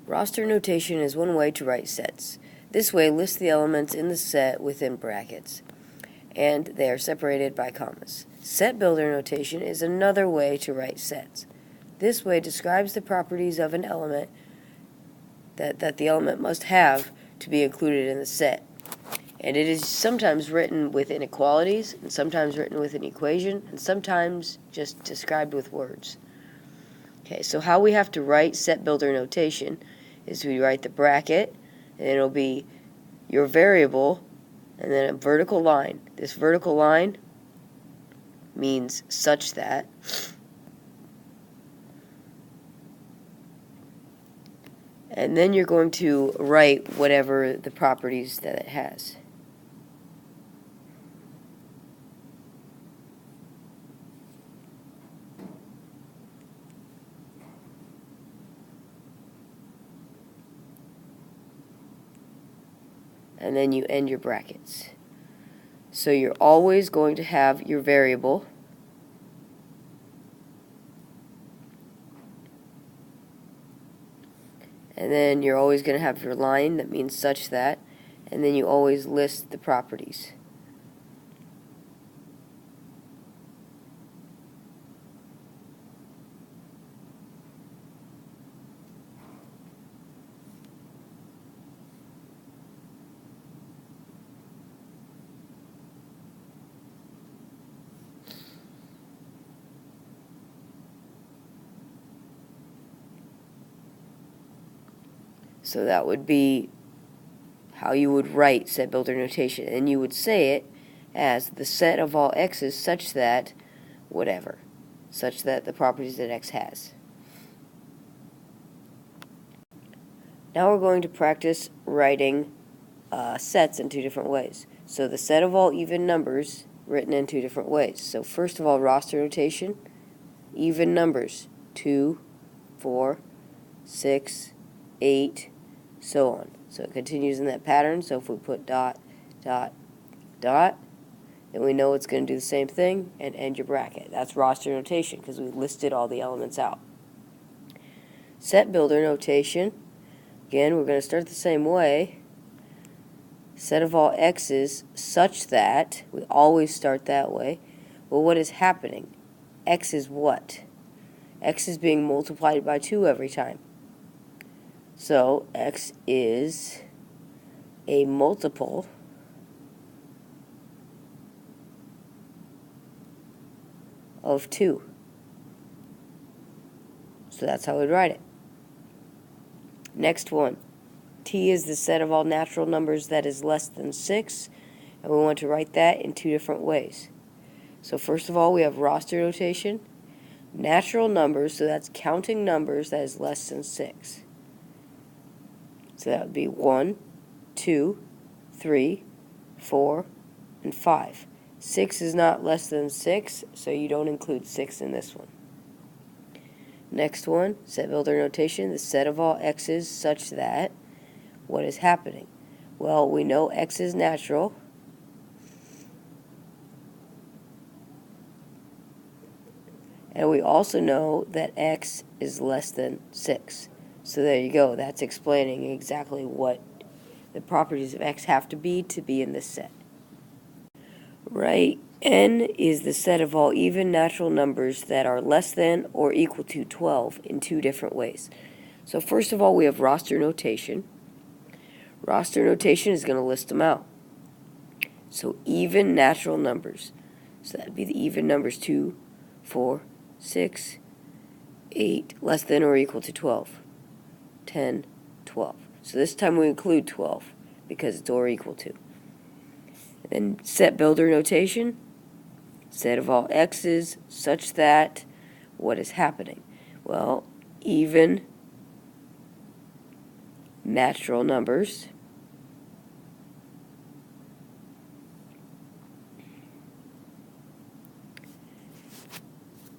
Roster notation is one way to write sets. This way lists the elements in the set within brackets, and they are separated by commas. Set builder notation is another way to write sets. This way describes the properties of an element that the element must have to be included in the set. And it is sometimes written with inequalities, and sometimes written with an equation, and sometimes just described with words. Okay, so how we have to write set builder notation is we write the bracket, and it'll be your variable, and then a vertical line. This vertical line means such that. And then you're going to write whatever the properties that it has. And then you end your brackets. So you're always going to have your variable, and then you're always going to have your line that means such that, and then you always list the properties. So that would be how you would write set builder notation. And you would say it as the set of all x's such that whatever, such that the properties that x has. Now we're going to practice writing sets in two different ways. So the set of all even numbers written in two different ways. So first of all, roster notation, even numbers, 2, 4, 6, 8, so on. So it continues in that pattern. So if we put dot, dot, dot, then we know it's going to do the same thing and end your bracket. That's roster notation because we listed all the elements out. Set builder notation, again, we're going to start the same way. Set of all x's such that, we always start that way. Well, what is happening? X is what? X is being multiplied by 2 every time. So x is a multiple of 2. So that's how we'd write it. Next one. T is the set of all natural numbers that is less than 6, and we want to write that in two different ways. So first of all, we have roster notation. Natural numbers, so that's counting numbers that is less than 6. So that would be 1, 2, 3, 4, and 5. 6 is not less than 6, so you don't include 6 in this one. Next one, set builder notation, the set of all x's such that, what is happening? Well, we know x is natural. And we also know that x is less than 6. So there you go. That's explaining exactly what the properties of x have to be in this set. Right, n is the set of all even natural numbers that are less than or equal to 12 in two different ways. So first of all, we have roster notation. Roster notation is going to list them out. So even natural numbers. So that would be the even numbers 2, 4, 6, 8, less than or equal to 12. 10, 12. So this time we include 12 because it's or equal to. And then set builder notation, set of all x's such that, what is happening? Well, even natural numbers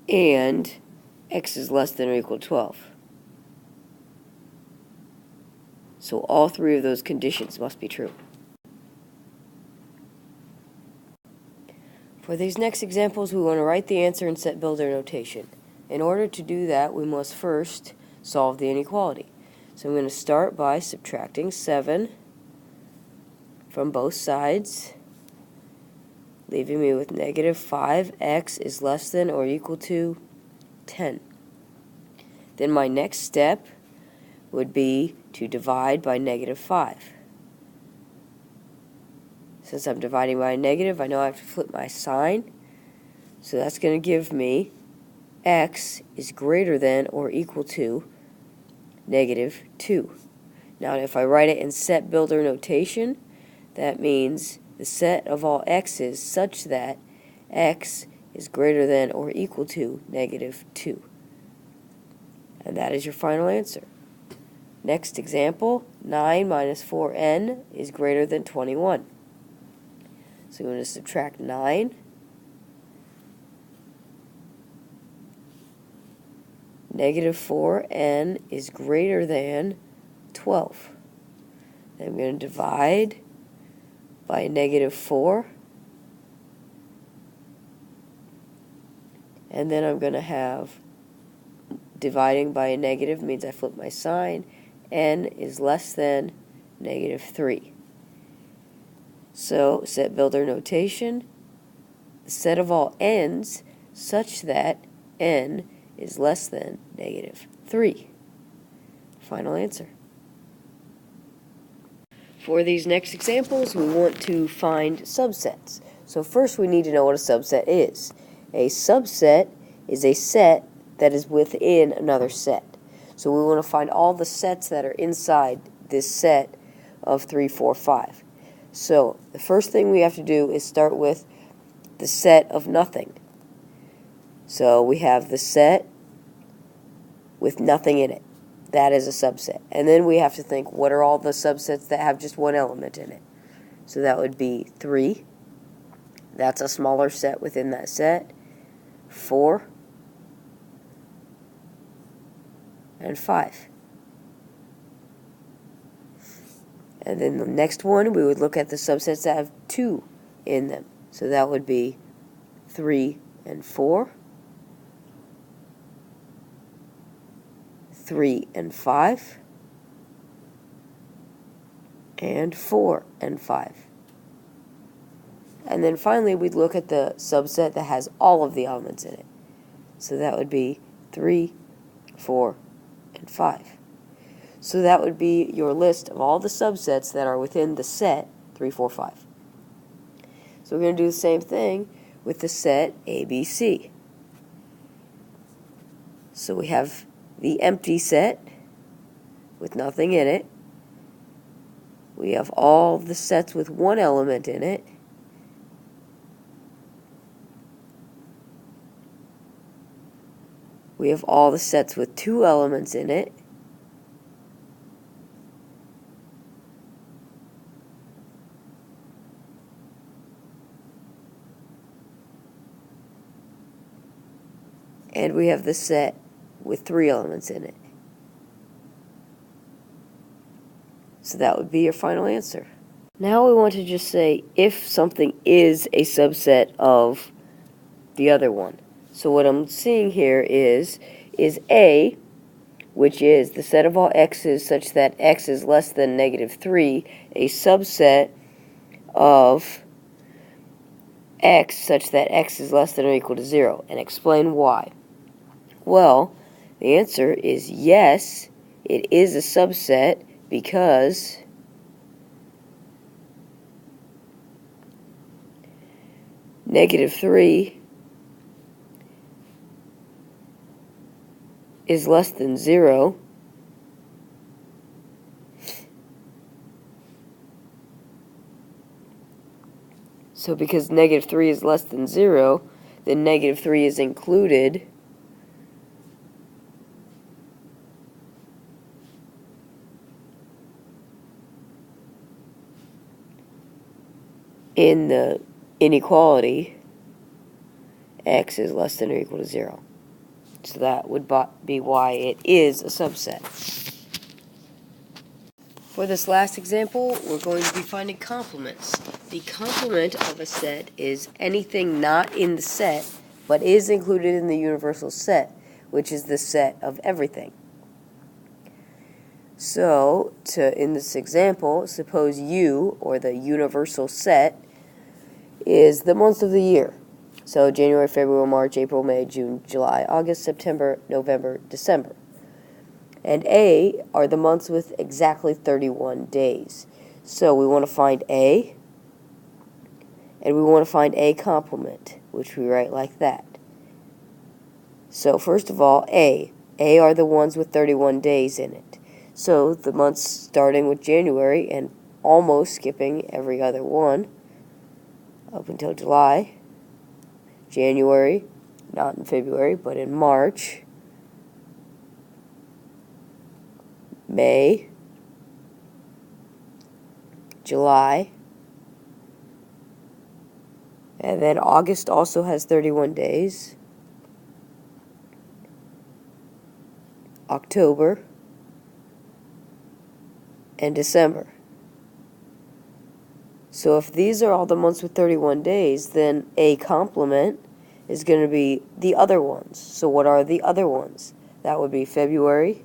and x is less than or equal to 12. So all three of those conditions must be true. For these next examples, we want to write the answer in set builder notation. In order to do that, we must first solve the inequality. So I'm going to start by subtracting 7 from both sides, leaving me with negative 5x is less than or equal to 10. Then my next step would be to divide by negative 5. Since I'm dividing by a negative, I know I have to flip my sign. So that's going to give me x is greater than or equal to negative 2. Now if I write it in set builder notation, that means the set of all x's such that x is greater than or equal to negative 2. And that is your final answer. Next example, 9 minus 4n is greater than 21. So we're going to subtract 9. Negative 4n is greater than 12. Then I'm going to divide by negative 4. And then I'm going to have dividing by a negative means I flip my sign. N is less than negative 3. So set builder notation, the set of all n's such that n is less than negative 3. Final answer. For these next examples, we want to find subsets. So first we need to know what a subset is. A subset is a set that is within another set. So we want to find all the sets that are inside this set of 3, 4, 5. So the first thing we have to do is start with the set of nothing. So we have the set with nothing in it. That is a subset. And then we have to think, what are all the subsets that have just one element in it? So that would be 3. That's a smaller set within that set. 4. And 5. And then the next one, we would look at the subsets that have 2 in them. So that would be 3 and 4. 3 and 5. And 4 and 5. And then finally, we'd look at the subset that has all of the elements in it. So that would be 3, 4, and 5. So that would be your list of all the subsets that are within the set 3, 4, 5. So we're going to do the same thing with the set ABC. So we have the empty set with nothing in it. We have all the sets with one element in it. We have all the sets with 2 elements in it. And we have the set with 3 elements in it. So that would be your final answer. Now we want to just say if something is a subset of the other one. So what I'm seeing here is A, which is the set of all x's such that x is less than negative 3, a subset of x such that x is less than or equal to 0, and explain why. Well, the answer is yes, it is a subset because negative 3 is less than 0. So because negative 3 is less than 0, then negative 3 is included in the inequality x is less than or equal to 0. So that would be why it is a subset. For this last example, we're going to be finding complements. The complement of a set is anything not in the set, but is included in the universal set, which is the set of everything. So, in this example, suppose U, or the universal set, is the months of the year. So January, February, March, April, May, June, July, August, September, November, December. And A are the months with exactly 31 days. So we want to find A, and we want to find A complement, which we write like that. So first of all, A are the ones with 31 days in it. So the months starting with January and almost skipping every other one up until July. January, not in February, but in March. May, July, and then August also has 31 days. October, and December. So if these are all the months with 31 days, then A complement is going to be the other ones. So what are the other ones? That would be February,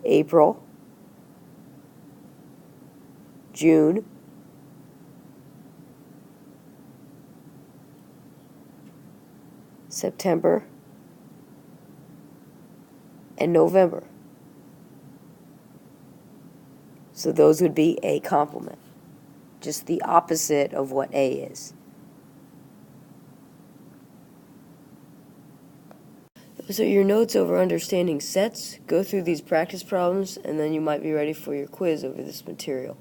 April, June, September, and November. So those would be A complement, just the opposite of what A is. Those are your notes over understanding sets. Go through these practice problems, and then you might be ready for your quiz over this material.